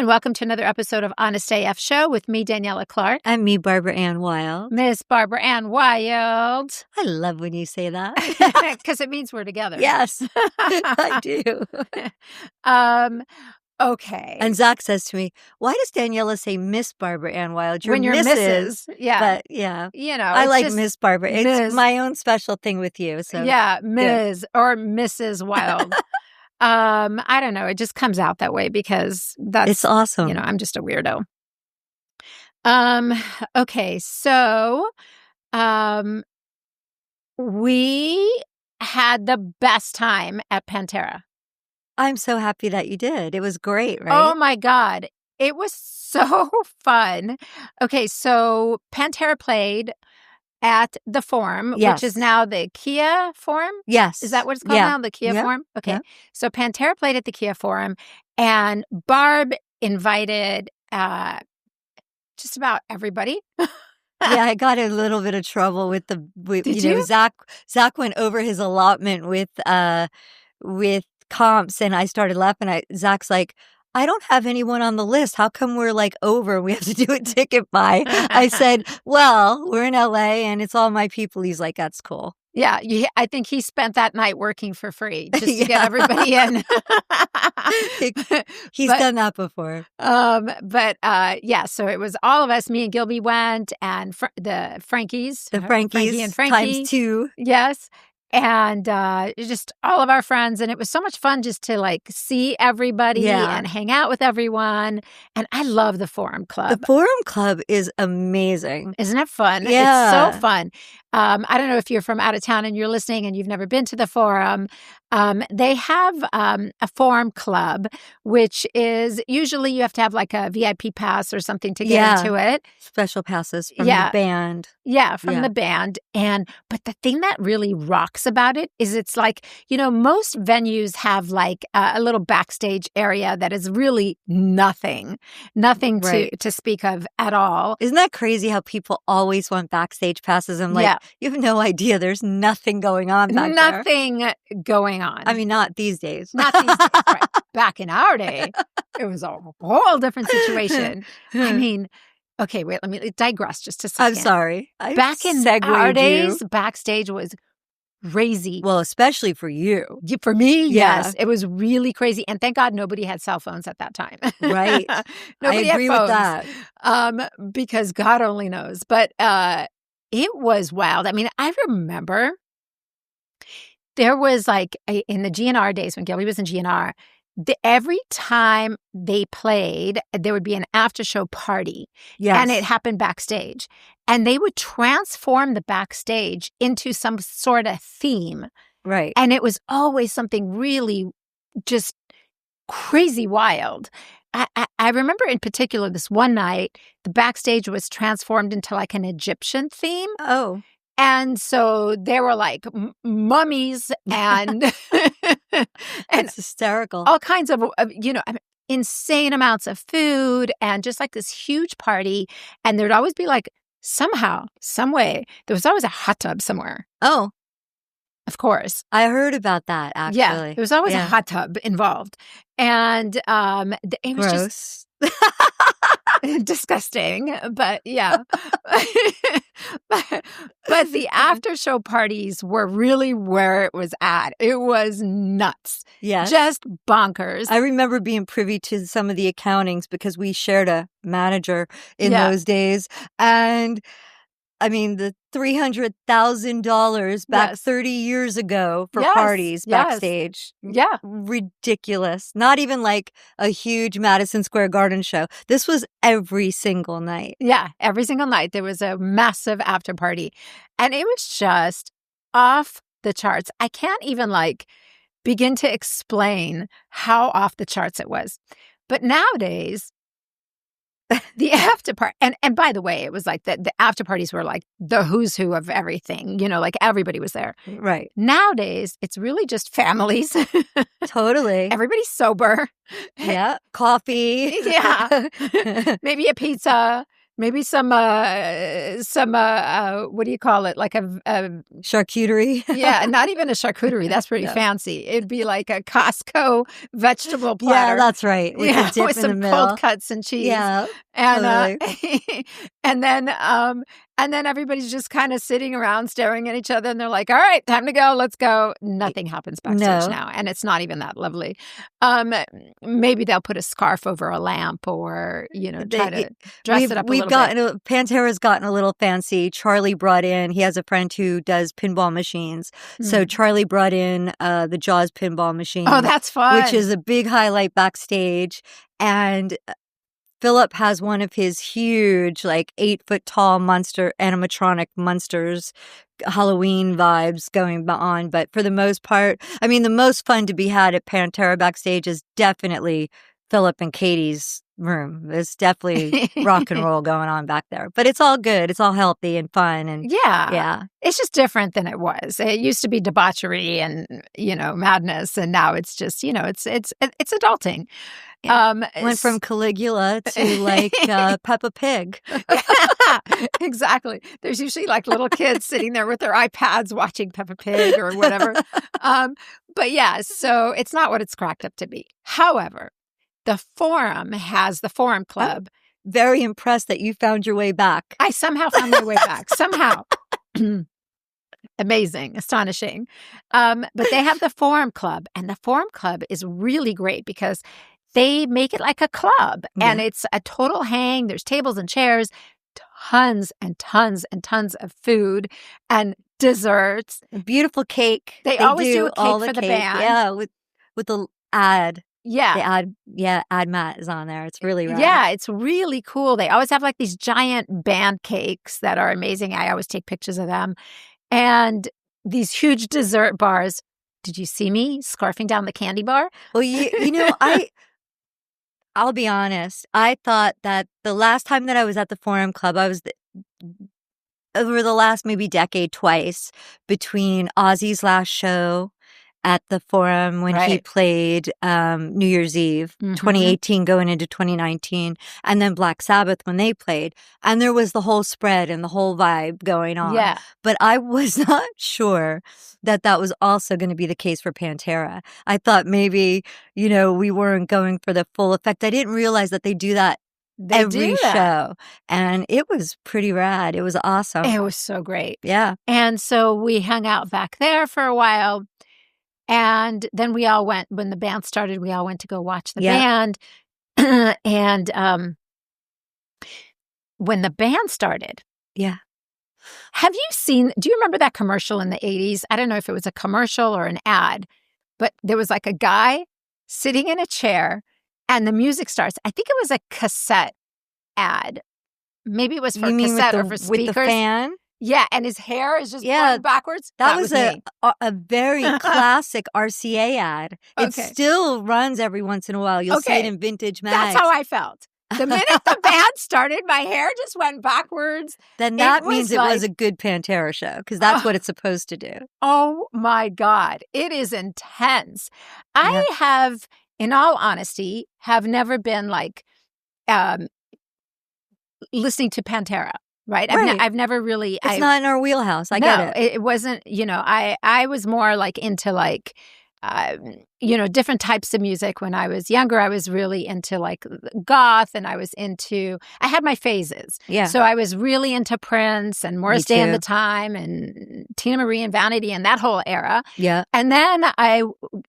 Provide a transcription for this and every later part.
and welcome to another episode of Honest AF Show with me, Daniella Clark. And me, Barbara Ann Wild. Miss Barbara Ann Wild. I love when you say that. Because it means we're together. Yes, I do. Okay. And Zakk says to me, why does Daniella say Miss Barbara Ann Wild? When you're Mrs. Yeah. But yeah. You know, I like Miss Barbara. It's my own special thing with you. So yeah, Ms. or Mrs. Wild. I don't know. It just comes out that way because it's awesome. You know, I'm just a weirdo. Okay, so we had the best time at Pantera. I'm so happy that you did. It was great, right? Oh my God. It was so fun. Okay, so Pantera played at the Forum, yes. which is now the Kia Forum. Yes. Is that what it's called now? The Kia Forum? Okay. Yeah. So Pantera played at the Kia Forum, and Barb invited just about everybody. Yeah, I got a little bit of trouble with Zakk went over his allotment with comps, and I started laughing. Zakk's like, I don't have anyone on the list. How come we're like over? We have to do a ticket buy. I said, well, we're in LA and it's all my people. He's like, that's cool. Yeah, I think he spent that night working for free just to get everybody in. He's done that before. Yeah, so it was all of us. Me and Gilby went, and the Frankies. Frankie and Frankie. Times two. Yes. And just all of our friends. And it was so much fun just to like see everybody and hang out with everyone. And I love the Forum Club. The Forum Club is amazing. Isn't it fun? Yeah. It's so fun. I don't know if you're from out of town and you're listening and you've never been to the Forum. They have a Forum Club, which is usually you have to have like a VIP pass or something to get into it. Special passes from the band. Yeah, from the band. But the thing that really rocks about it is it's like, you know, most venues have like a little backstage area that is really nothing to speak of at all. Isn't that crazy how people always want backstage passes? I'm like, you have no idea. There's nothing going on back there. Nothing going on. I mean, not these days. Not these days, right. Back in our day, it was a whole different situation. I mean, okay, wait, let me digress just a second. I'm sorry. Back in our days, backstage was crazy. Well, especially for you. For me, yes. It was really crazy. And thank God nobody had cell phones at that time. Right. Nobody I agree had with that. Because God only knows. But it was wild. I mean, I remember there was like in the GNR days when Gilby was in GNR, every time they played, there would be an after show party. Yes. And it happened backstage. And they would transform the backstage into some sort of theme. Right. And it was always something really just crazy wild. I remember in particular this one night, the backstage was transformed into like an Egyptian theme. Oh. And so there were like mummies and it's hysterical. All kinds of, insane amounts of food and just like this huge party. And there'd always be like somehow, some way, there was always a hot tub somewhere. Oh. Of course. I heard about that, actually. Yeah, there was always a hot tub involved. And it was just disgusting, but yeah. but the after show parties were really where it was at. It was nuts. Yes. Just bonkers. I remember being privy to some of the accountings because we shared a manager in those days. And I mean, the $300,000 back 30 years ago for parties backstage. Yeah. Ridiculous. Not even like a huge Madison Square Garden show. This was every single night. Yeah, every single night. There was a massive after party. And it was just off the charts. I can't even like begin to explain how off the charts it was. But nowadays, the after party, and by the way, it was like the after parties were like the who's who of everything, like everybody was there. Right. Nowadays, it's really just families. Totally. Everybody's sober. Yeah. Coffee. Yeah. Maybe a pizza. Maybe some what do you call it? Like a Charcuterie. yeah, not even a charcuterie. That's pretty No. fancy. It'd be like a Costco vegetable Yeah, platter. that's right. With the dip with in some the middle. cold cuts and cheese. Yeah, And totally. and then everybody's just kind of sitting around staring at each other, and they're like, "All right, time to go. Let's go." Nothing happens backstage No. now, and it's not even that lovely. Maybe they'll put a scarf over a lamp, or try to dress it up a little bit. Pantera's gotten a little fancy. Charlie brought in. He has a friend who does pinball machines, so Charlie brought in the Jaws pinball machine. Oh, that's fun! Which is a big highlight backstage, and Philip has one of his huge, like 8-foot tall monster animatronic monsters, Halloween vibes going on. But for the most part, I mean, the most fun to be had at Pantera backstage is definitely Philip and Katie's room. There's definitely rock and roll going on back there. But it's all good. It's all healthy and fun. And yeah. It's just different than it was. It used to be debauchery and, madness. And now it's just, it's adulting. Went from Caligula to like Peppa Pig. Exactly. There's usually like little kids sitting there with their iPads watching Peppa Pig or whatever. But yeah, so it's not what it's cracked up to be. However, the Forum has the Forum Club. I'm very impressed that you found your way back. I somehow found my way back. Somehow. Amazing, astonishing. But they have the Forum Club, and the Forum Club is really great because they make it like a club, and it's a total hang. There's tables and chairs, tons and tons and tons of food and desserts. A beautiful cake. They always do a cake for the band. Yeah, with the ad. Yeah. The ad mat is on there. It's really rad. Yeah, it's really cool. They always have like these giant band cakes that are amazing. I always take pictures of them. And these huge dessert bars. Did you see me scarfing down the candy bar? Well, I'll be honest. I thought that the last time that I was at the Forum Club, I was over the last maybe decade twice between Ozzy's last show at the Forum when he played New Year's Eve, 2018 going into 2019, and then Black Sabbath when they played. And there was the whole spread and the whole vibe going on. Yeah. But I was not sure that was also going to be the case for Pantera. I thought maybe, we weren't going for the full effect. I didn't realize that they do that every show. And it was pretty rad. It was awesome. It was so great. Yeah. And so we hung out back there for a while. And then we all went, when the band started, we all went to go watch the band. And when the band started. Yeah. Do you remember that commercial in the 80s? I don't know if it was a commercial or an ad, but there was like a guy sitting in a chair and the music starts. I think it was a cassette ad. Maybe it was for cassette or for speakers. With the fan? Yeah, and his hair is just blowing backwards. That was a very classic RCA ad. It still runs every once in a while. You'll see it in vintage mags. That's how I felt. The minute the band started, my hair just went backwards. Then that means it was a good Pantera show, because that's what it's supposed to do. Oh, my God. It is intense. I have, in all honesty, have never been like listening to Pantera. Right. I've never really. It's not in our wheelhouse. I get it. It wasn't, I was more like into like, different types of music. When I was younger, I was really into like goth, and I had my phases. Yeah. So I was really into Prince and Morris Day and the Time and Tina Marie and Vanity and that whole era. Yeah. And then I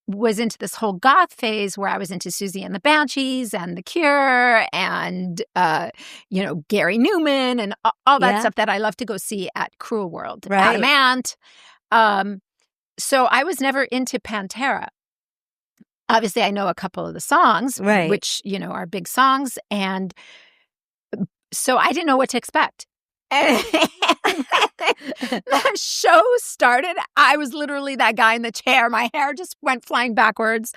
was into this whole goth phase where I was into Susie and the Banshees and The Cure and, Gary Newman and all that stuff that I love to go see at Cruel World. Right. Adamant. So I was never into Pantera. Obviously, I know a couple of the songs, which, are big songs. And so I didn't know what to expect. And the show started. I was literally that guy in the chair. My hair just went flying backwards.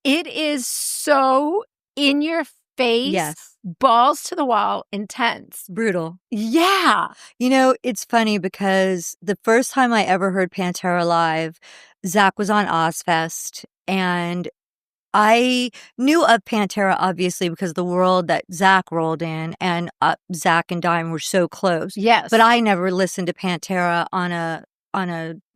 It is so in your face, balls to the wall, intense. Brutal. Yeah. It's funny because the first time I ever heard Pantera live, Zakk was on Ozfest, and I knew of Pantera, obviously, because of the world that Zakk rolled in, and Zakk and Dime were so close. Yes. But I never listened to Pantera on a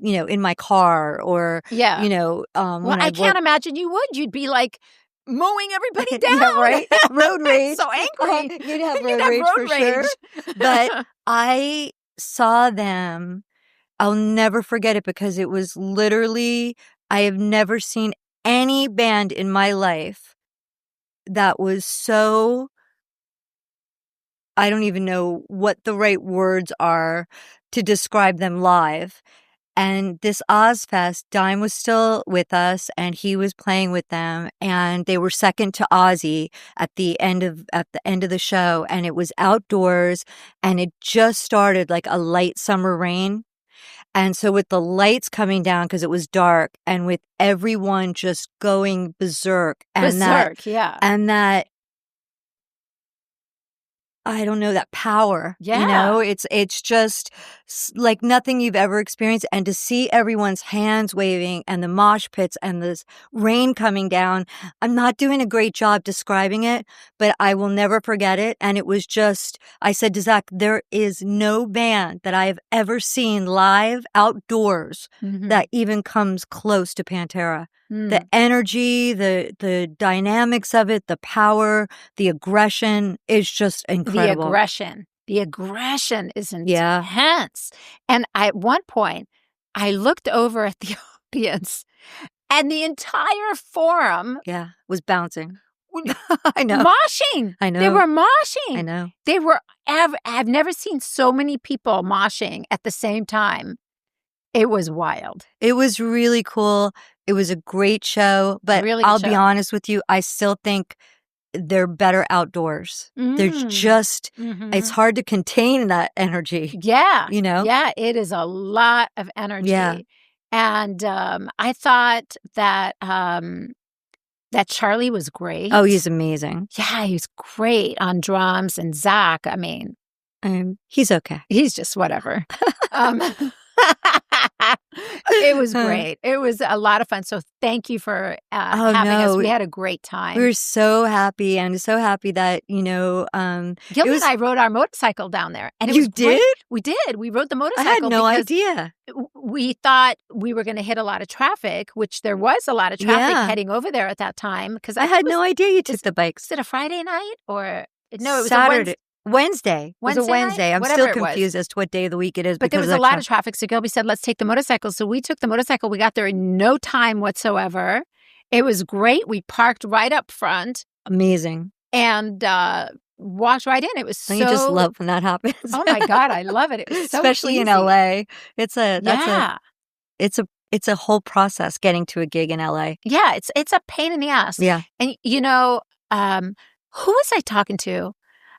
in my car or, Yeah. well, when I can't imagine you would. You'd be like mowing everybody down. Yeah, right? Road rage. So angry. You'd have road rage for sure. But I saw them. I'll never forget it because it was literally, I have never seen any band in my life that was so, I don't even know what the right words are to describe them live. And this Ozfest, Dime was still with us and he was playing with them, and they were second to Ozzy at the end of the show, and it was outdoors and it just started like a light summer rain. And so with the lights coming down, because it was dark, and with everyone just going berserk. And that, I don't know, that power, it's just like nothing you've ever experienced. And to see everyone's hands waving and the mosh pits and this rain coming down, I'm not doing a great job describing it, but I will never forget it. And it was just, I said to Zakk, there is no band that I have ever seen live outdoors that even comes close to Pantera. The energy, the dynamics of it, the power, the aggression is just incredible. The aggression is intense. And at one point, I looked over at the audience, and the entire forum was bouncing. I know. Moshing. I know. They were moshing. I know. They were, I've never seen so many people moshing at the same time. It was wild. It was really cool. It was a great show, but I'll be honest with you, I still think they're better outdoors. They're just, it's hard to contain that energy. Yeah. Yeah, it is a lot of energy. Yeah. And I thought that that Charlie was great. Oh, he's amazing. Yeah, he's great on drums. And Zakk, I mean. He's okay. He's just whatever. It was great. It was a lot of fun. So thank you for having us. We had a great time. We were so happy, and so happy that, Gil and I rode our motorcycle down there. And you did? Great. We did. We rode the motorcycle. I had no idea. We thought we were going to hit a lot of traffic, which there was a lot of traffic heading over there at that time. Because I had no idea you took the bikes. Was it a Friday night or no? It was Saturday. Wednesday. It was a Wednesday. I'm Whatever still confused as to what day of the week it is. But there was a lot of traffic. So Gilby said, let's take the motorcycle. So we took the motorcycle. We got there in no time whatsoever. It was great. We parked right up front. Amazing. And walked right in. It was Don't you just love when that happens? Oh my God, I love it. It was so especially easy. In LA. It's a whole process getting to a gig in LA. Yeah, it's a pain in the ass. Yeah. And who was I talking to?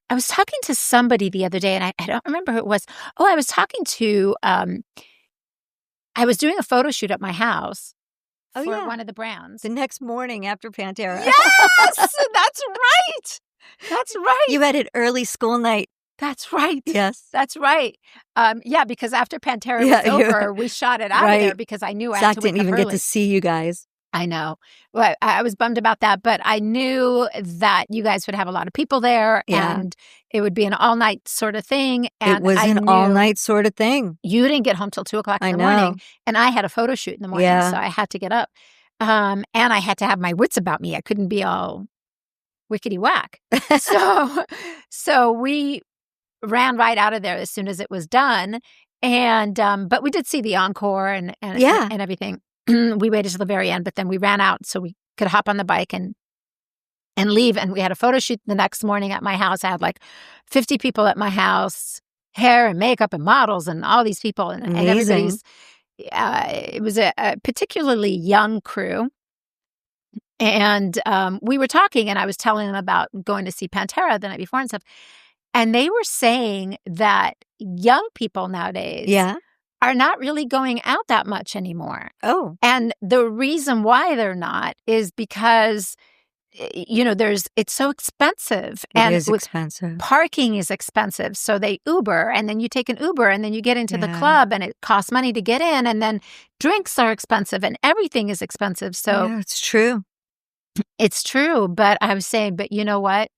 I was talking to somebody the other day, and I don't remember who it was. Oh, I was talking to, I was doing a photo shoot at my house for one of the brands. The next morning after Pantera. Yes! That's right! That's right. You had an early school night. That's right. Yes. That's right. Because after Pantera was over, we shot it out of there because I knew I had to didn't even early. Get to see you guys. I know. Well, I was bummed about that, but I knew that you guys would have a lot of people there and it would be an all-night sort of thing. And it was an all-night sort of thing. You didn't get home till 2 o'clock in the morning, and I had a photo shoot in the morning, so I had to get up. And I had to have my wits about me. I couldn't be all wickety-whack. So we ran right out of there as soon as it was done. And but we did see the encore and everything. We waited till the very end, but then we ran out so we could hop on the bike and leave. And we had a photo shoot the next morning at my house. I had like 50 people at my house, hair and makeup and models and all these people. And everybody's, it was a particularly young crew. And we were talking, and I was telling them about going to see Pantera the night before and stuff. And they were saying that young people nowadays are not really going out that much anymore. Oh. And the reason why they're not is because, it's so expensive. It is expensive. Parking is expensive. So they Uber, and then you take an Uber, and then you get into the club, and it costs money to get in. And then drinks are expensive, and everything is expensive. So it's true. It's true, but I was saying, but you know what?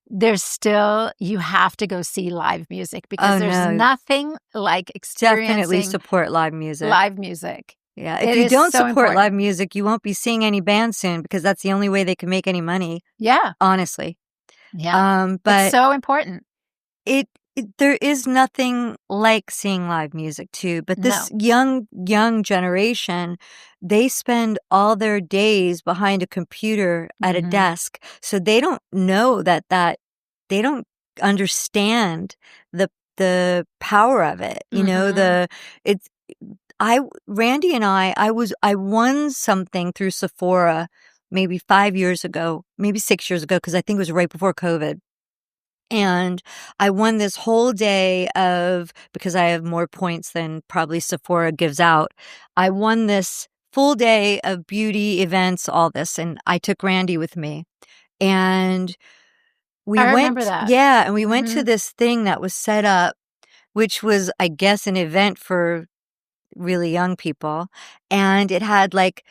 There's still, you have to go see live music because Oh, there's no. nothing like Definitely experiencing support live music. live music. Yeah. If It you is don't so support live important. music, you won't be seeing any bands soon because that's the only way they can make any money, Yeah, honestly. yeah. It's But so important. there is nothing like seeing live music too. But this No. young generation, they spend all their days behind a computer at a Mhm. desk, so they don't know they don't understand the power of it. You know, Mhm. it's Randy and I won something through Sephora maybe 5 years ago, maybe 6 years ago, because I think it was right before COVID. And I won this whole day because I have more points than probably Sephora gives out. I won this full day of beauty events, all this, and I took Randy with me. And I remember that. and we went to Mhm. this thing that was set up, which was, I guess, an event for really young people. And it had like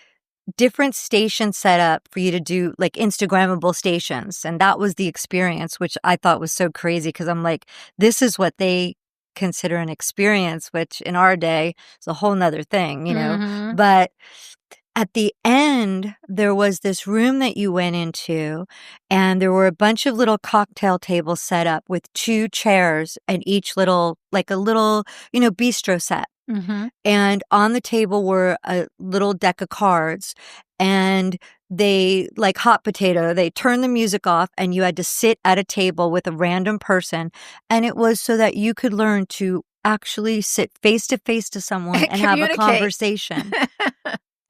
different stations set up for you to do, like Instagrammable stations. And that was the experience, which I thought was so crazy because I'm like, this is what they consider an experience, which in our day is a whole nother thing, you know? Mhm. But at the end, there was this room that you went into, and there were a bunch of little cocktail tables set up with 2 chairs and each little, like a little, bistro set. Mhm. And on the table were a little deck of cards, and they, like hot potato, they turned the music off and you had to sit at a table with a random person. And it was so that you could learn to actually sit face to face to someone and have a Communicate. conversation.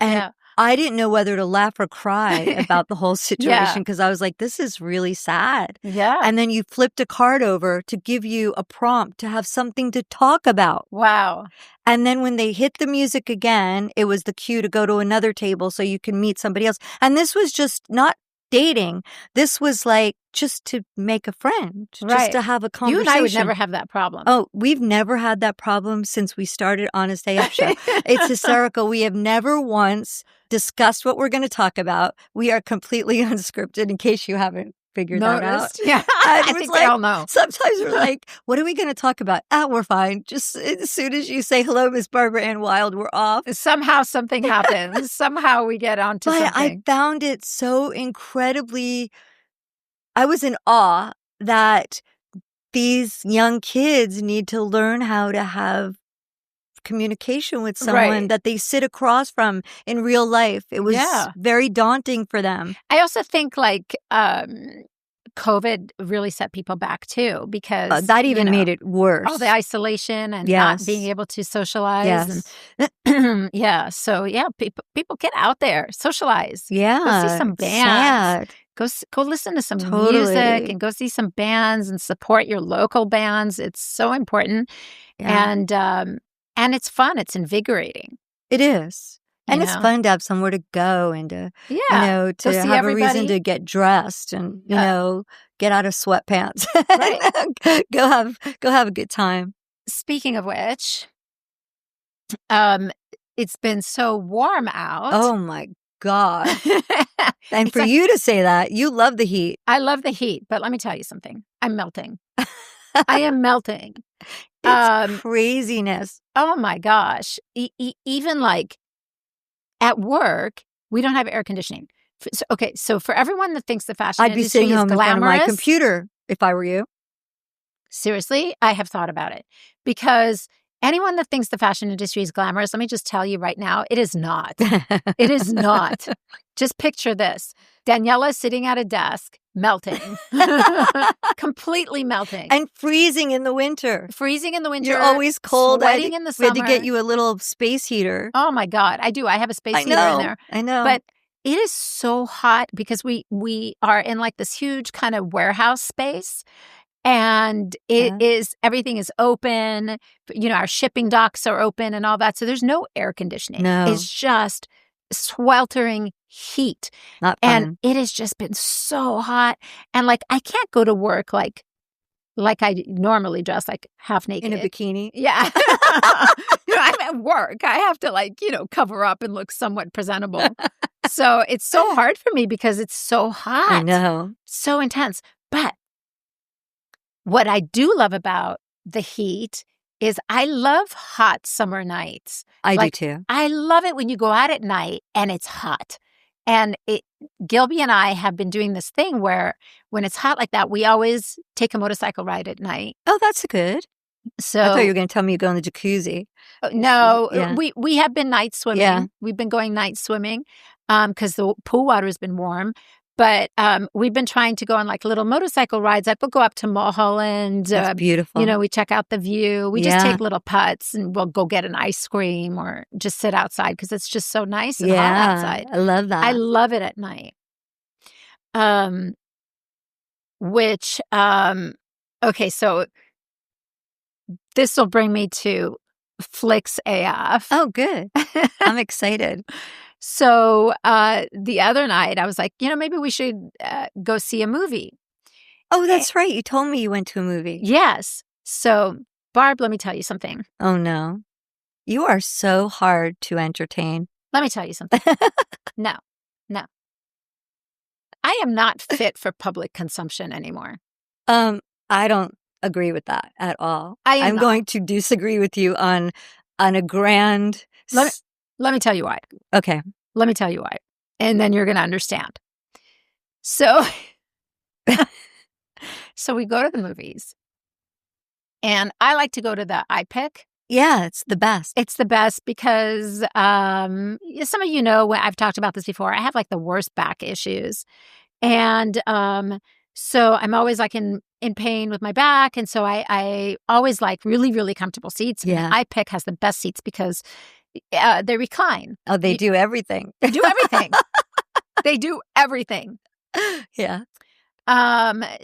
And Yeah. I didn't know whether to laugh or cry about the whole situation Yeah. because I was like, this is really sad. Yeah. And then you flipped a card over to give you a prompt to have something to talk about. Wow. And then when they hit the music again, it was the cue to go to another table so you can meet somebody else. And this was just not dating. This was like just to make a friend, just Right. to have a You and I would conversation. never have that problem. Oh, we've never had that problem since we started Honest AF Show. It's hysterical. We have never once discussed what we're going to talk about. We are completely unscripted, in case you haven't figured that out. Noticed? Yeah. And I it was think we all know. sometimes we're like, what are we going to talk about? We're fine. Just as soon as you say, hello, Miss Barbara Ann Wild, we're off. Somehow something happens. Somehow we get onto But I something. found it so incredibly, I was in awe that these young kids need to learn how to have communication with someone Right. that they sit across from in real life. It was Yeah. very daunting for them. I also think like COVID really set people back too because That even made it worse. all the isolation and not being Yes. able to socialize. Yes. And yeah. So yeah, people get out there, socialize. Go see Yeah. some It's bands. sad. Go listen to some music Totally. and go see some bands and support your local bands. It's so important. Yeah. And it's fun. It's invigorating. It is. You And it's know? fun to have somewhere to go and to, Yeah. Go to see have a reason everybody. to get dressed and, get out of sweatpants. Right. Go have a good time. Speaking of which, it's been so warm out. Oh my God. And It's for like- you to say that, you love the heat. I love the heat, but let me tell you something. I'm melting. I am melting. It's craziness. Oh my gosh. Even like at work, we don't have air conditioning. So for everyone that thinks the fashion I'd be industry sitting is home in front of glamorous, my computer if I were you. seriously, I have thought about it. Because anyone that thinks the fashion industry is glamorous, let me just tell you right now, it is not. It is not. Just picture this. Daniella sitting at a desk, melting. Completely melting. And freezing in the winter. Freezing in the winter. You're always cold. Sweating in the We summer. had to get you a little space heater. Oh my God. I do. I have a space I heater know. in there. I know. But it is so hot because we are in like this huge kind of warehouse space. And it is, everything is open. Our shipping docks are open and all that. So there's no air conditioning. No. It's just sweltering heat. Not fun. And it has just been so hot. And like, I can't go to work like I normally dress, like half naked. In a bikini. Yeah. I'm at work. I have to cover up and look somewhat presentable. So it's so hard for me because it's so hot. I know. So intense. But what I do love about the heat is I love hot summer nights. I do too. I love it when you go out at night and it's hot. And Gilby and I have been doing this thing where when it's hot like that, we always take a motorcycle ride at night. Oh, that's good. So I thought you were going to tell me you go in the jacuzzi. No, Yeah. we have been night swimming. Yeah. We've been going night swimming because the pool water has been warm. But we've been trying to go on like little motorcycle rides. Like we'll go up to Mulholland. That's beautiful. We check out the view. We just take little putts and we'll go get an ice cream or just sit outside because it's just so nice and hot outside. I love that. I love it at night. Okay, so this will bring me to Flicks AF. Oh, good. I'm excited. So the other night, I was like, maybe we should go see a movie. Oh, that's right. You told me you went to a movie. Yes. So, Barb, let me tell you something. Oh, no. You are so hard to entertain. Let me tell you something. No. I am not fit for public consumption anymore. I don't agree with that at all. I'm going to disagree with you on a grand... Let me tell you why. Okay. Let me tell you why. And then you're going to understand. So, so we go to the movies. And I like to go to the iPick. Yeah, it's the best. It's the best because some of you know, I've talked about this before. I have like the worst back issues. And so I'm always like in pain with my back. And so I always like really, really comfortable seats. Yeah. And iPick has the best seats because they recline. Oh, they do everything. They do everything. They do everything. Yeah.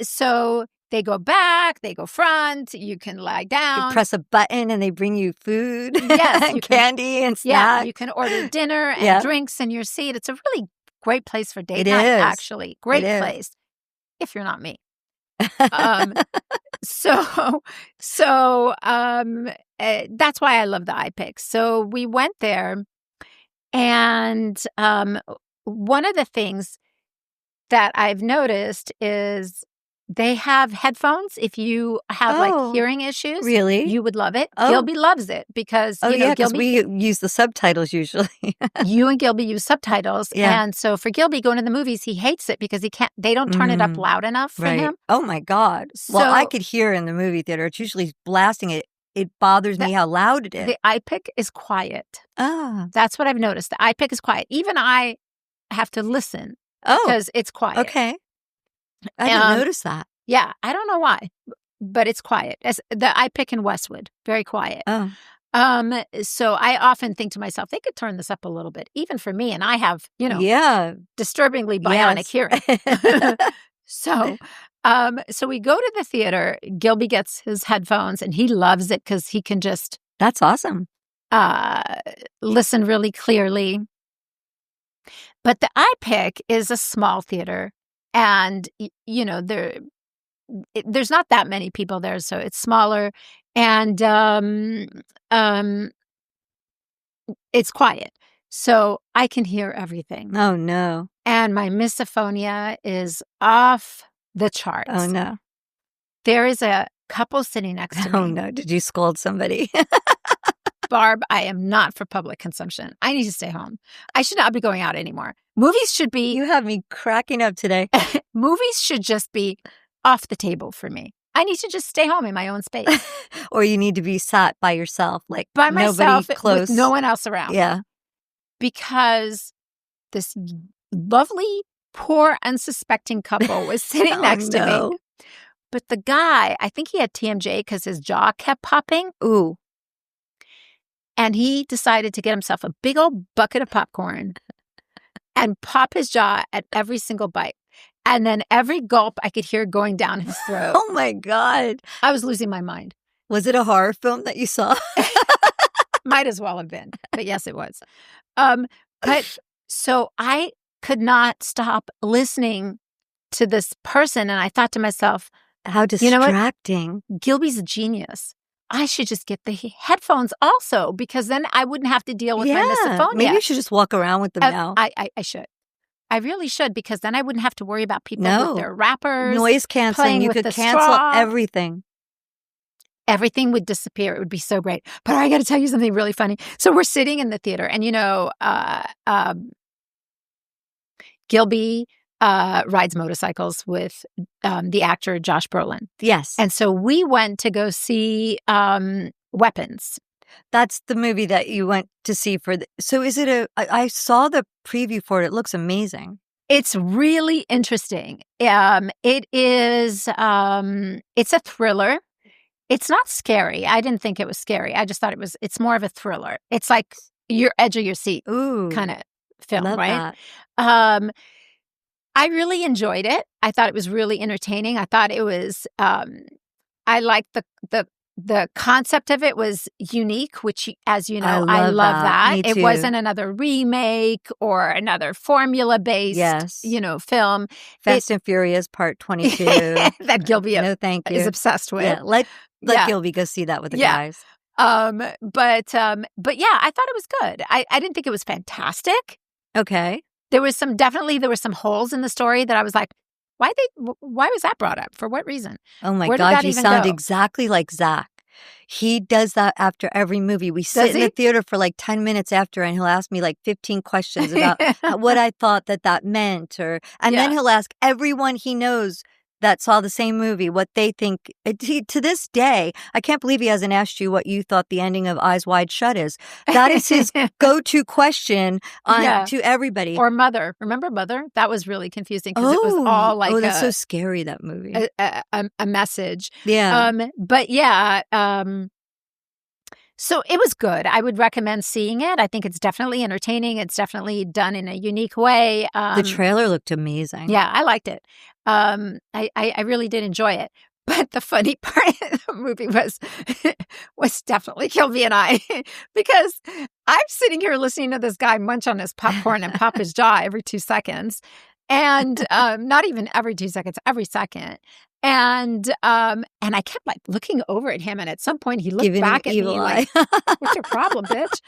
So they go back, they go front. You can lie down. You press a button and they bring you food. Yes. And candy and snacks. Yeah. You can order dinner and drinks in your seat. It's a really great place for date night, actually. Great place. If you're not me. So that's why I love the iPick. So we went there, and one of the things that I've noticed is they have headphones. If you have like hearing issues, really, you would love it. Oh. Gilby loves it because because we use the subtitles usually. You and Gilby use subtitles, and so for Gilby going to the movies, he hates it because he can't. They don't turn it up loud enough for him. Oh my God! So, well, I could hear in the movie theater. It's usually blasting it. It bothers me how loud it is. The iPick is quiet. Ah, that's what I've noticed. The iPick is quiet. Even I have to listen because it's quiet. Okay. I didn't notice that. Yeah, I don't know why, but it's quiet. As the iPick in Westwood, very quiet. Oh. So I often think to myself, they could turn this up a little bit, even for me, and I have, disturbingly bionic hearing. So we go to the theater. Gilby gets his headphones, and he loves it because he can just that's awesome. Listen really clearly. But the iPick is a small theater. And, there's not that many people there, so it's smaller. And it's quiet. So I can hear everything. Oh, no. And my misophonia is off the charts. Oh, no. There is a couple sitting next to me. Oh, no. Did you scold somebody? Barb, I am not for public consumption. I need to stay home. I should not be going out anymore. Movies should be... You have me cracking up today. Movies should just be off the table for me. I need to just stay home in my own space. Or you need to be sat by yourself, like by myself, nobody close. With no one else around. Yeah. Because this lovely, poor, unsuspecting couple was sitting next to me. But the guy, I think he had TMJ because his jaw kept popping. Ooh. And he decided to get himself a big old bucket of popcorn and pop his jaw at every single bite. And then every gulp I could hear going down his throat. Oh, my God. I was losing my mind. Was it a horror film that you saw? Might as well have been. But yes, it was. But so I could not stop listening to this person. And I thought to myself, how distracting. Gilby's a genius. I should just get the headphones also, because then I wouldn't have to deal with my misophonia. Maybe you should just walk around with them now. I should. I really should, because then I wouldn't have to worry about people with their wrappers. Noise canceling. You could cancel everything. Everything would disappear. It would be so great. But I got to tell you something really funny. So we're sitting in the theater, and Gilby rides motorcycles with the actor Josh Brolin. Yes. And so we went to go see Weapons. That's the movie that you went to see for so is it I saw the preview for it. It looks amazing. It's really interesting. It is, it's a thriller. It's not scary. I didn't think it was scary. I just thought it's more of a thriller. It's like your edge of your seat kind of film, love right? That. I really enjoyed it. I thought it was really entertaining. I thought it was, I liked the concept of it was unique, which, as you know, I love that. Me too. It wasn't another remake or another formula-based, film. Fast and Furious Part 22. That Gilby no, thank you. is obsessed with. Yeah, let Gilby go see that with the guys. But yeah, I thought it was good. I didn't think it was fantastic. Okay. There were some holes in the story that I was like, why was that brought up? For what reason? Oh my God, you sound exactly like Zakk. He does that after every movie. We sit in the theater for like 10 minutes after, and he'll ask me like 15 questions about what I thought that meant. And then he'll ask everyone he knows that saw the same movie what they think. To this day, I can't believe he hasn't asked you what you thought the ending of Eyes Wide Shut is. That is his go-to question to everybody. Or Mother. Remember Mother? That was really confusing because it was all like that's so scary, that movie. A message. Yeah. But yeah, so it was good. I would recommend seeing it. I think it's definitely entertaining. It's definitely done in a unique way. The trailer looked amazing. Yeah, I liked it. I really did enjoy it. But the funny part of the movie was definitely Gilby and I, because I'm sitting here listening to this guy munch on his popcorn and pop his jaw every 2 seconds. And not even every 2 seconds, every second. And I kept like looking over at him, and at some point he looked back at me like, "What's your problem, bitch?"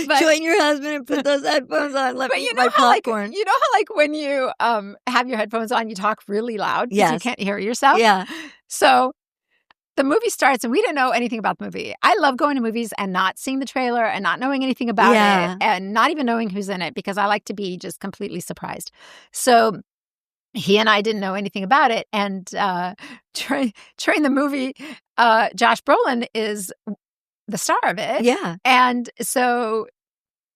But, join your husband and put those headphones on. Let me eat my popcorn. You know how like when you have your headphones on, you talk really loud because you can't hear yourself. Yeah. So the movie starts, and we didn't know anything about the movie. I love going to movies and not seeing the trailer and not knowing anything about it and not even knowing who's in it, because I like to be just completely surprised. So he and I didn't know anything about it. And during the movie, Josh Brolin is the star of it. Yeah. And so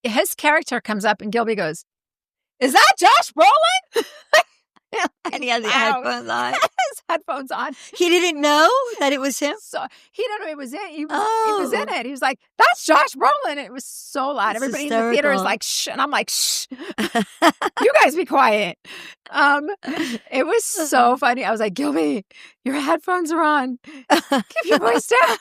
his character comes up, and Gilby goes, "Is that Josh Brolin?" And he had the headphones on. His headphones on. He didn't know that it was him? So he didn't know it was it. He was in it. He was like, "That's Josh Brolin." And it was so loud. It's Everybody hysterical. in the theater is like, "Shh." And I'm like, "Shh. You guys be quiet." It was so funny. I was like, "Gilby, your headphones are on. Keep your voice down."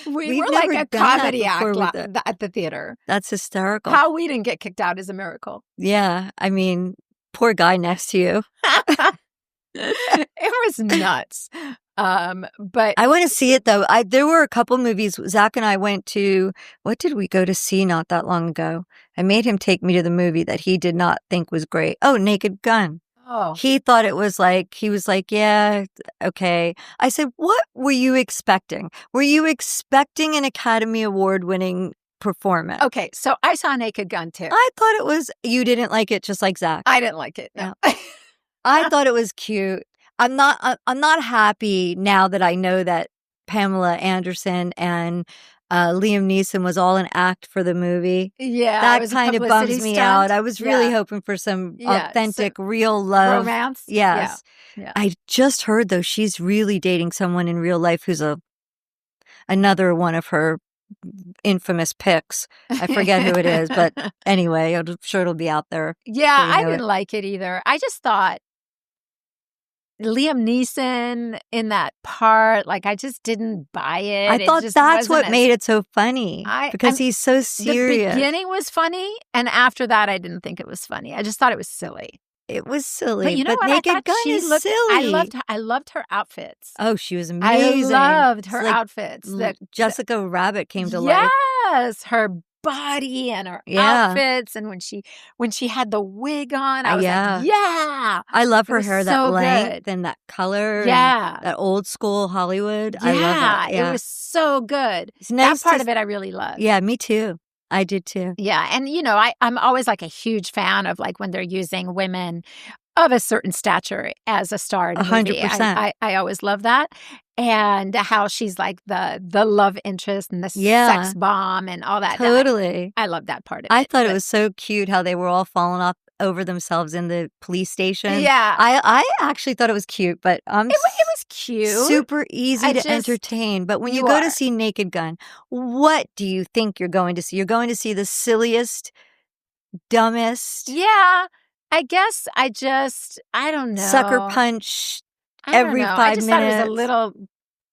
We were like a comedy act at the theater. That's hysterical. How we didn't get kicked out is a miracle. Yeah. I mean, poor guy next to you. It was nuts. But I want to see it, though. There were a couple movies Zakk and I went to. What did we go to see not that long ago? I made him take me to the movie that he did not think was great. Oh, Naked Gun. Oh. He thought it was like, he was like, yeah, okay. I said, what were you expecting? Were you expecting an Academy Award winning performance? Okay, so I saw Naked Gun too. I thought it was, you didn't like it just like Zakk. I didn't like it, no. I thought it was cute. I'm not happy now that I know that Pamela Anderson and Liam Neeson was all an act for the movie. Yeah. That kind of bums me out. I was really hoping for some authentic, real love. Romance? Yes. Yeah. I just heard, though, she's really dating someone in real life who's another one of her infamous picks. I forget who it is, but anyway, I'm sure it'll be out there. Yeah, I didn't like it either. I just thought Liam Neeson in that part, like, I just didn't buy it. I thought that's what made it so funny, because he's so serious. The beginning was funny, and after that, I didn't think it was funny. I just thought it was silly. It was silly, But you know what? I Naked thought Gun she is looked silly. I loved her outfits. Oh, she was I amazing. loved It's her like outfits. Jessica Rabbit came to life. Yes, her body and her Yeah. outfits, and when she had the wig on, I was like, Yeah. "Yeah!" I love It her was hair, that so length good. and that color and Yeah. that old school Hollywood. I love Yeah, it. it Yeah. was so good. It's That nice part to of it I really loved. Yeah, me too. I did too. Yeah, and, I'm always, like, a huge fan of, like, when they're using women of a certain stature as a star in a movie. 100%. I always love that, and how she's, like, the love interest and the Yeah. sex bomb and all that. Totally. I love that part of I it, thought it but was so cute how they were all falling off over themselves in the police station. Yeah. I actually thought it was cute, but It was cute. super easy I to just entertain. But when you You go to are. see Naked Gun, what do you think you're going to see? You're going to see the silliest, dumbest Yeah, I guess I don't sucker know. punch I don't every know. I 5 just thought it was a minutes. little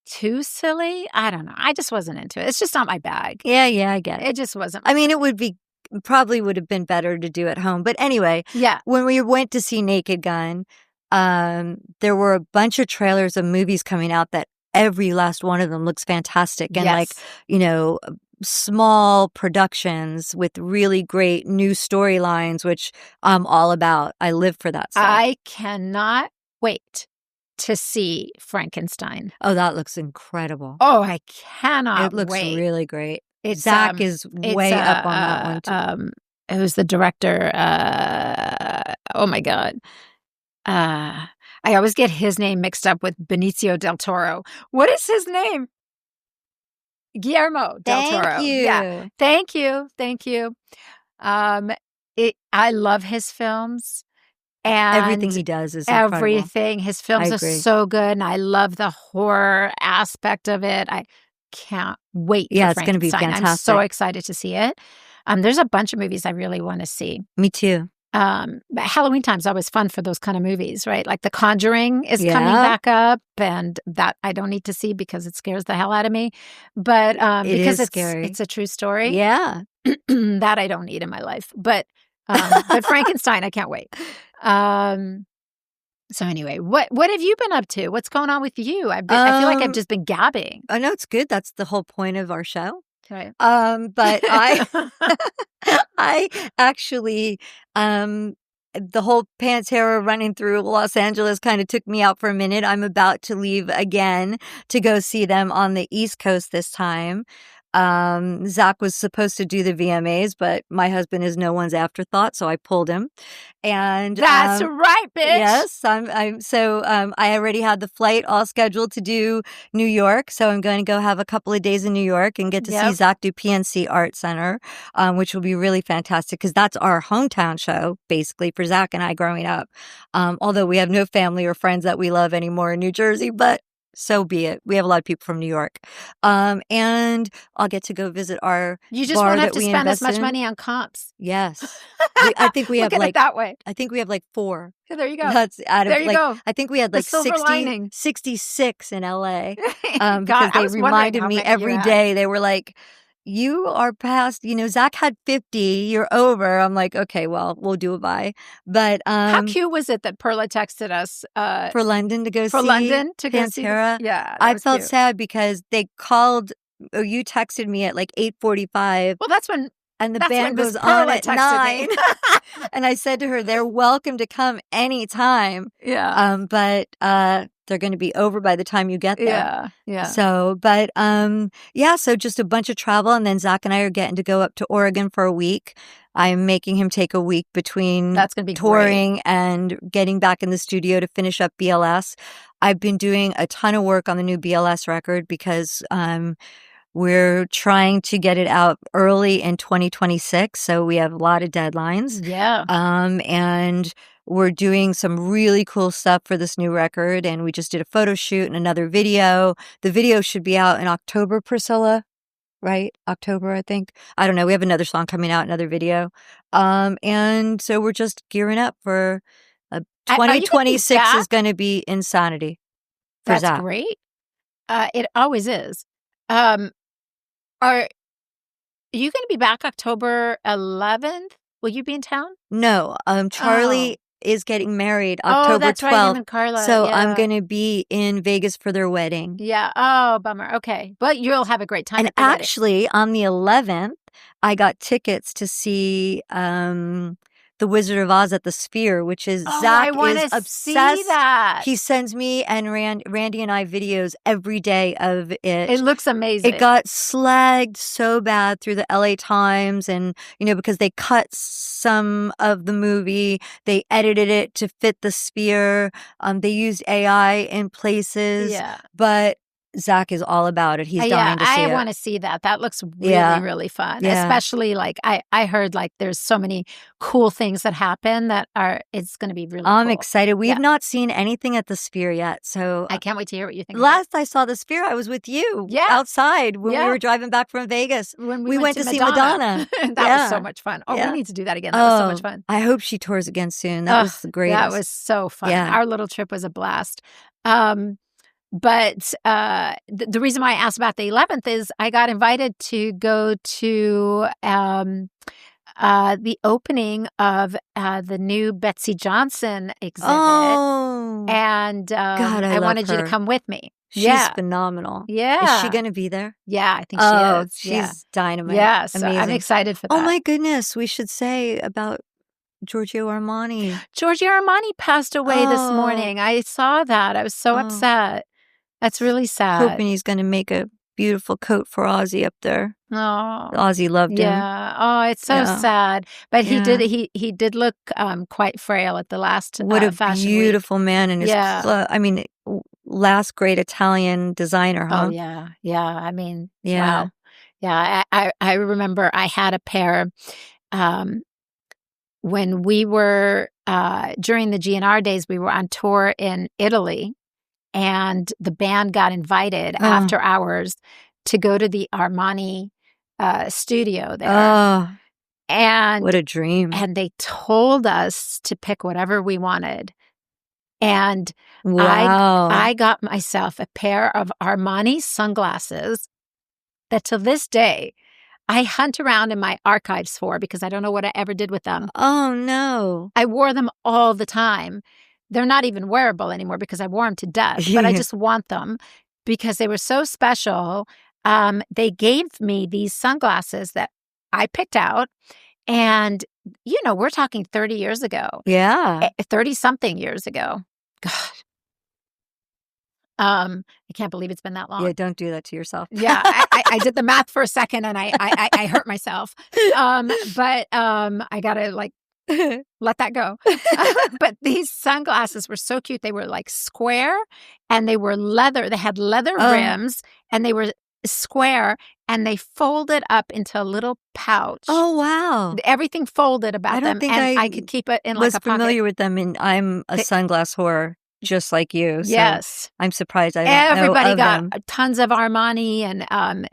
too silly. I don't know. I just wasn't into it. It's just not my bag. Yeah, I get it. It just wasn't. I mean, probably would have been better to do at home. But anyway, Yeah. when we went to see Naked Gun, there were a bunch of trailers of movies coming out that every last one of them looks fantastic. And like, Yes. small productions with really great new storylines, which I'm all about. I live for that stuff. I cannot wait to see Frankenstein. Oh, that looks incredible. Oh, I cannot It looks wait. really great. It's, Zakk is way up on that one too. Who's the director? Oh my God. I always get his name mixed up with Benicio del Toro. What is his name? Guillermo del Toro. Thank you. Yeah. Thank you. Thank you. I love his films. And everything he does is incredible. Everything. His films are so good, and I love the horror aspect of it. I can't wait for it's going to be Frankenstein. fantastic. I'm so excited to see it. There's a bunch of movies I really want to see. Me too. But Halloween time's always fun for those kind of movies, right? Like The Conjuring is coming back up, and that I don't need to see because it scares the hell out of me. But because it's scary. It's a true story. Yeah. That I don't need in my life. But Frankenstein, I can't wait. So anyway, what have you been up to? What's going on with you? I feel like I've just been gabbing. I know it's good. That's the whole point of our show. Right. But I actually, the whole Pantera running through Los Angeles kind of took me out for a minute. I'm about to leave again to go see them on the East Coast this time. Zakk was supposed to do the VMAs, but my husband is no one's afterthought, so I pulled him. And that's right, bitch. Yes, I already had the flight all scheduled to do New York, so I'm going to go have a couple of days in New York and get to see Zakk do PNC Art Center, which will be really fantastic because that's our hometown show, basically, for Zakk and I growing up. Although we have no family or friends that we love anymore in New Jersey, but so be it. We have a lot of people from New York. And I'll get to go visit our You just bar won't have that to we spend as much invested in. money on comps. Yes. I think we have Look at it that way. I think we have like 4. Yeah, there you go. That's out of there you go. I think we had like silver 66 in LA. God, Because they reminded me every day. They were like, you are past, Zakk had 50, you're over. I'm like, okay, well, we'll do a bye. But how cute was it that Perla texted us for London to go see Pantera? Yeah, I felt sad because they called. Oh, you texted me at like 8:45. Well, that's when. And the band goes on at 9. And I said to her, they're welcome to come anytime. Yeah. But they're going to be over by the time you get there. Yeah. Yeah. So, but so just a bunch of travel. And then Zakk and I are getting to go up to Oregon for a week. I'm making him take a week between That's gonna be touring great. and getting back in the studio to finish up BLS. I've been doing a ton of work on the new BLS record because we're trying to get it out early in 2026, so we have a lot of deadlines. Yeah. And we're doing some really cool stuff for this new record, and we just did a photo shoot and another video. The video should be out in October, Priscilla, right? October, I think. I don't know. We have another song coming out, another video. And so we're just gearing up for 2026 is going to be insanity. That's great. It always is. Are you going to be back October 11th? Will you be in town? No. Charlie is getting married Oh, October that's 12th. right, him and Carla. So yeah. I'm going to be in Vegas for their wedding. Yeah. Oh, bummer. Okay. But you'll have a great time And at the wedding. actually, on the 11th, I got tickets to see The Wizard of Oz at the Sphere, which is Oh, Zakk I want is to obsessed. see that. He sends me and Randy and I videos every day of it. It looks amazing. It got slagged so bad through the LA Times, and because they cut some of the movie, they edited it to fit the Sphere. They used AI in places, but Zakk is all about it. He's dying to see it. I want to see that. That looks really, really fun. Yeah. Especially I heard there's so many cool things that happen it's going to be really I'm cool. excited. We've not seen anything at the Sphere yet, so I can't wait to hear what you think. Last I saw the Sphere, I was with you outside when we were driving back from Vegas. When we went to see Madonna. That was so much fun. Oh, we need to do that again. That was so much fun. I hope she tours again soon. That was the greatest. That was so fun. Yeah. Our little trip was a blast. But the reason why I asked about the 11th is I got invited to go to the opening of the new Betsy Johnson exhibit. Oh. And God, I wanted love you her. to come with me. She's phenomenal. Yeah. Is she going to be there? Yeah, I think she is. She's dynamite. Yeah, so amazing. I'm excited for that. Oh, my goodness. We should say about Giorgio Armani. Giorgio Armani passed away this morning. I saw that. I was so upset. That's really sad. Hoping he's going to make a beautiful coat for Ozzy up there. Oh, Ozzy loved him. Yeah. Oh, it's so sad. But he did look quite frail at the last What a fashion beautiful week. man in his last great Italian designer, huh? Oh yeah. Yeah. I mean, wow. Yeah. I remember I had a pair when we were during the GNR days, we were on tour in Italy. And the band got invited after hours to go to the Armani studio there. Oh, and what a dream. And they told us to pick whatever we wanted. And I got myself a pair of Armani sunglasses that to this day I hunt around in my archives for because I don't know what I ever did with them. Oh, no. I wore them all the time. They're not even wearable anymore because I wore them to death, but I just want them because they were so special. They gave me these sunglasses that I picked out, and, we're talking 30 years ago. Yeah. 30-something years ago. God. I can't believe it's been that long. Yeah, don't do that to yourself. Yeah, I did the math for a second, and I hurt myself. But I got to, let that go. But these sunglasses were so cute. They were square and they were leather. They had leather rims and they were square and they folded up into a little pouch. Oh, wow. Everything folded about them. Think and I could keep it in a pocket. I was familiar with with them, and I'm a sunglass whore just like you. So yes. I'm surprised I don't Everybody know of got them. tons of Armani and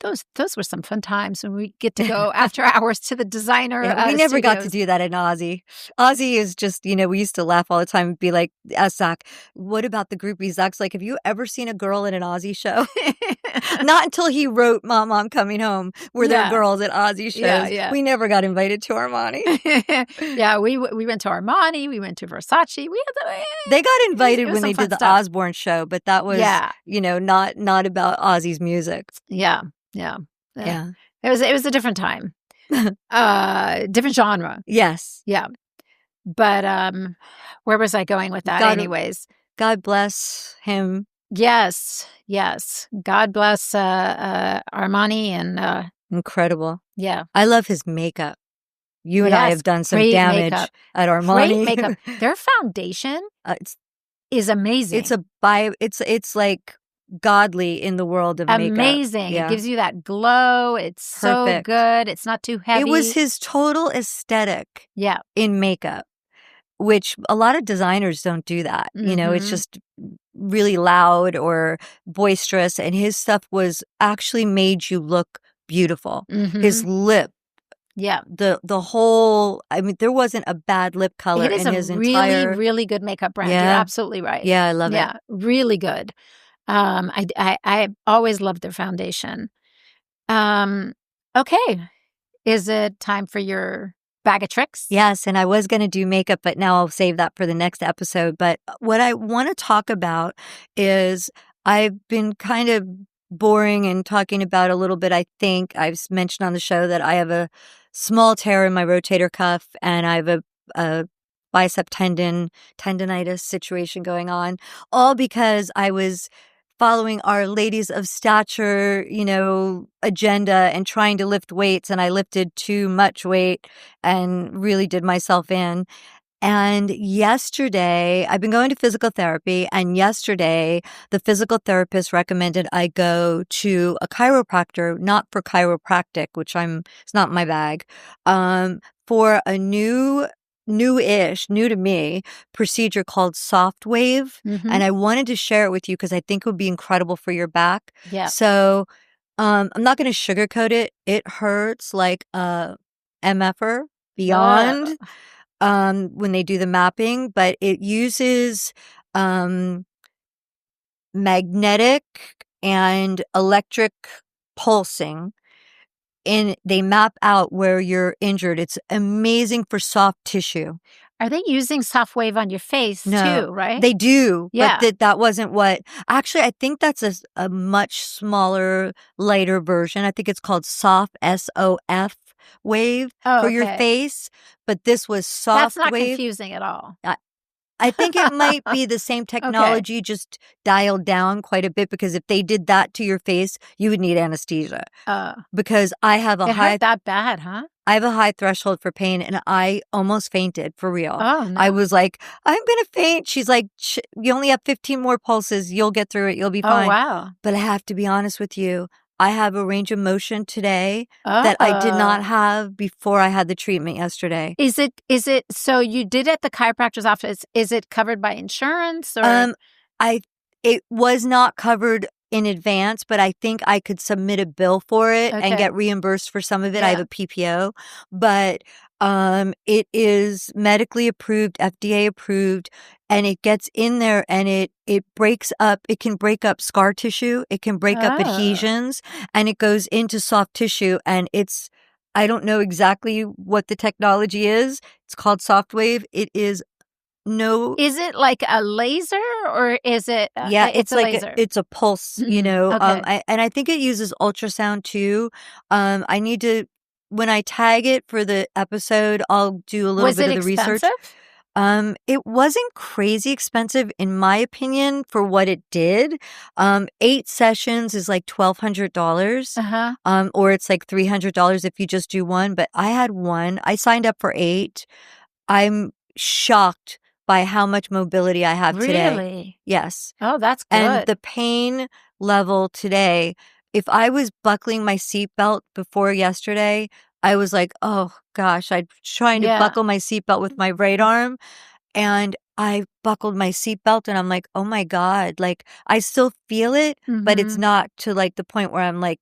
those were some fun times when we get to go after hours to the designer. We never got to studios. do that in Ozzy. Ozzy is just, we used to laugh all the time and be like, ask Zakk, what about the groupies? Zack's like, have you ever seen a girl in an Ozzy show? Not until he wrote Mom, I'm Coming Home were there girls at Ozzy shows. Yeah. We never got invited to Armani. Yeah, we went to Armani. We went to Versace. They got invited when they did the stuff. Osbourne show, but that was, not about Ozzy's music. Yeah. It was a different time. Different genre. Yes. Yeah. But where was I going with that anyways? God bless him. Yes. God bless Armani and incredible. Yeah. I love his makeup. You and I have done some damage makeup. at Armani. Great makeup. Their foundation is amazing. It's like godly in the world of makeup. Amazing. It gives you that glow. It's so good. It's not too heavy. It was his total aesthetic in makeup, which a lot of designers don't do that. It's just really loud or boisterous, and his stuff was actually made you look beautiful. His lip. Yeah. The whole, there wasn't a bad lip color in his entire. It is a really, really good makeup brand. Yeah. You're absolutely right. Yeah, I love it. Yeah, really good. I always loved their foundation. Okay. Is it time for your bag of tricks. Yes, and I was going to do makeup, but now I'll save that for the next episode. But what I want to talk about is I've been kind of boring and talking about a little bit. I think I've mentioned on the show that I have a small tear in my rotator cuff and I have a bicep tendonitis situation going on, all because I was following our ladies of stature, agenda and trying to lift weights. And I lifted too much weight and really did myself in. And yesterday, I've been going to physical therapy, and yesterday, the physical therapist recommended I go to a chiropractor, not for chiropractic, which it's not my bag, for a new to me procedure called soft wave. Mm-hmm. And I wanted to share it with you because I think it would be incredible for your back. Yeah. So, I'm not going to sugarcoat it. It hurts like a MFer beyond when they do the mapping, but it uses magnetic and electric pulsing, and they map out where you're injured. It's amazing for soft tissue. Are they using soft wave on your face too, right? They do, Yeah. but that wasn't what... Actually, I think that's a much smaller, lighter version. I think it's called soft, SOF wave for your face, but this was soft wave. That's not wave. confusing at all. I think it might be the same technology, just dialed down quite a bit, because if they did that to your face, you would need anesthesia. Because I have it hurt that bad, huh? I have a high threshold for pain, and I almost fainted, for real. Oh, no. I was like, I'm going to faint. She's like, you only have 15 more pulses. You'll get through it. You'll be fine. Oh, wow. But I have to be honest with you. I have a range of motion today that I did not have before I had the treatment yesterday. Is it, so you did at the chiropractor's office, is it covered by insurance or? It was not covered in advance, but I think I could submit a bill for it and get reimbursed for some of it. Yeah. I have a PPO, but it is medically approved, FDA approved, and it gets in there and it breaks up. It can break up scar tissue. It can break up adhesions, and it goes into soft tissue. And I don't know exactly what the technology is. It's called soft wave. It is Is it like a laser or is it? It's like laser. It's a pulse, Okay. and I think it uses ultrasound too. I need to, when I tag it for the episode, I'll do a little bit of the research. It wasn't crazy expensive, in my opinion, for what it did. 8 sessions is like $1,200, or it's like $300 if you just do one. But I had one. I signed up for 8. I'm shocked by how much mobility I have today. Really? Yes. Oh, that's good. And the pain level today, if I was buckling my seatbelt before yesterday, I was like, oh gosh, I'm trying to buckle my seatbelt with my right arm, and I buckled my seatbelt and I'm like, oh my God, like I still feel it, but it's not to like the point where I'm like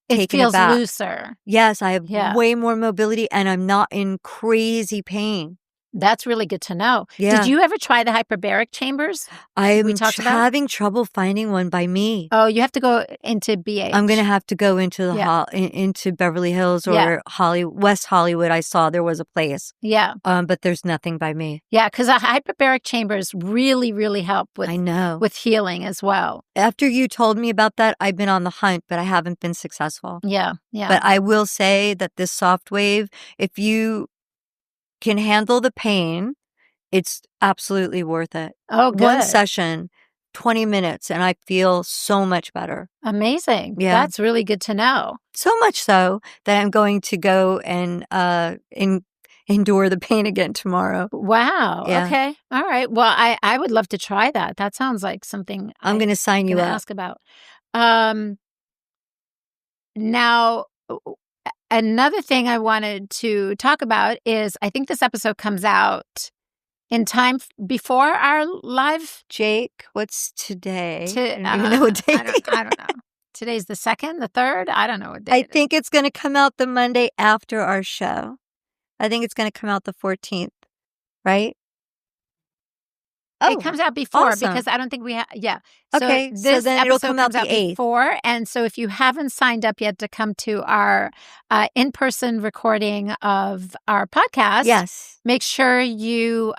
taking it back. It feels looser. Yes, I have way more mobility and I'm not in crazy pain. That's really good to know. Yeah. Did you ever try the hyperbaric chambers? I'm having trouble finding one by me. Oh, you have to go into BH. I'm going to have to go into into Beverly Hills or West Hollywood. I saw there was a place. Yeah. But there's nothing by me. Yeah, because the hyperbaric chambers really, really help with with healing as well. After you told me about that, I've been on the hunt, but I haven't been successful. Yeah, yeah. But I will say that this soft wave, if you can handle the pain, it's absolutely worth it. Oh, good. One session, 20 minutes, and I feel so much better. Amazing. Yeah. That's really good to know. So much so that I'm going to go and endure the pain again tomorrow. Wow. Yeah. Okay. All right. Well, I would love to try that. That sounds like something I'm going to sign you up. Ask about. Now, another thing I wanted to talk about is I think this episode comes out in time before our live. Jake, what's today? I don't even know what day. I don't know. Today's the 2nd, the 3rd. I don't know what day. I think it's going to come out the Monday after our show. I think it's going to come out the 14th, right? Oh, it comes out before awesome. because I don't think we have. Yeah. Okay, so this then it'll episode come out comes the 8th. before, and so if you haven't signed up yet to come to our in-person recording of our podcast, Yes. make sure you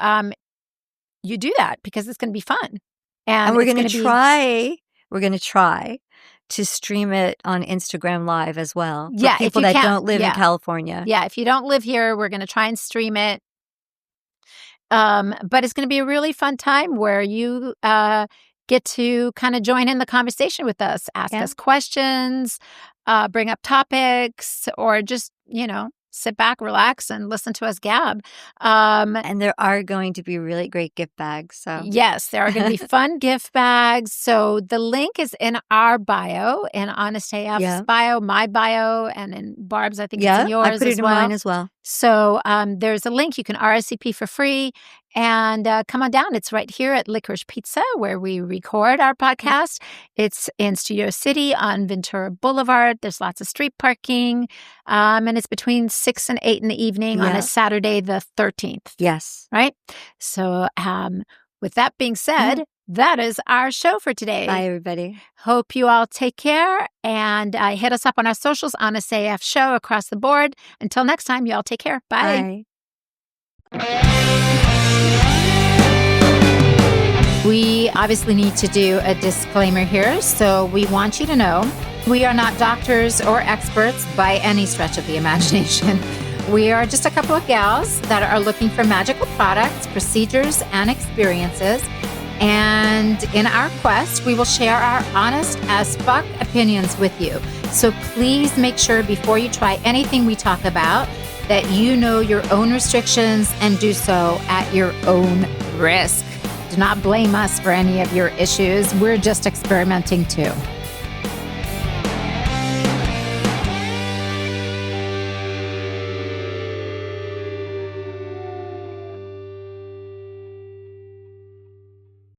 do that because it's going to be fun, And we're it's going to gonna try. We're going to try to stream it on Instagram Live as well for Yeah, if people you that can. don't live in Yeah. California. Yeah, if you don't live here, we're going to try and stream it. But it's going to be a really fun time where you get to kind of join in the conversation with us, ask us questions, bring up topics, or just, sit back, relax, and listen to us gab. And there are going to be really great gift bags. So Yes, there are going to be fun gift bags. So the link is in our bio, in Honest AF's bio, my bio, and in Barb's, I think it's in yours I put it as in well. mine as well. So there's a link. You can RSVP for free and come on down. It's right here at Licorice Pizza where we record our podcast. It's in Studio City on Ventura Boulevard. There's lots of street parking. And it's between 6 and 8 in the evening on a Saturday the 13th. Yes. Right? So with that being said, that is our show for today. Bye, everybody. Hope you all take care and hit us up on our socials, Honest AF Show across the board. Until next time, you all take care. Bye. We obviously need to do a disclaimer here, so we want you to know we are not doctors or experts by any stretch of the imagination. We are just a couple of gals that are looking for magical products, procedures, and experiences. And in our quest, we will share our honest as fuck opinions with you. So please make sure before you try anything we talk about that you know your own restrictions and do so at your own risk. Do not blame us for any of your issues. We're just experimenting too.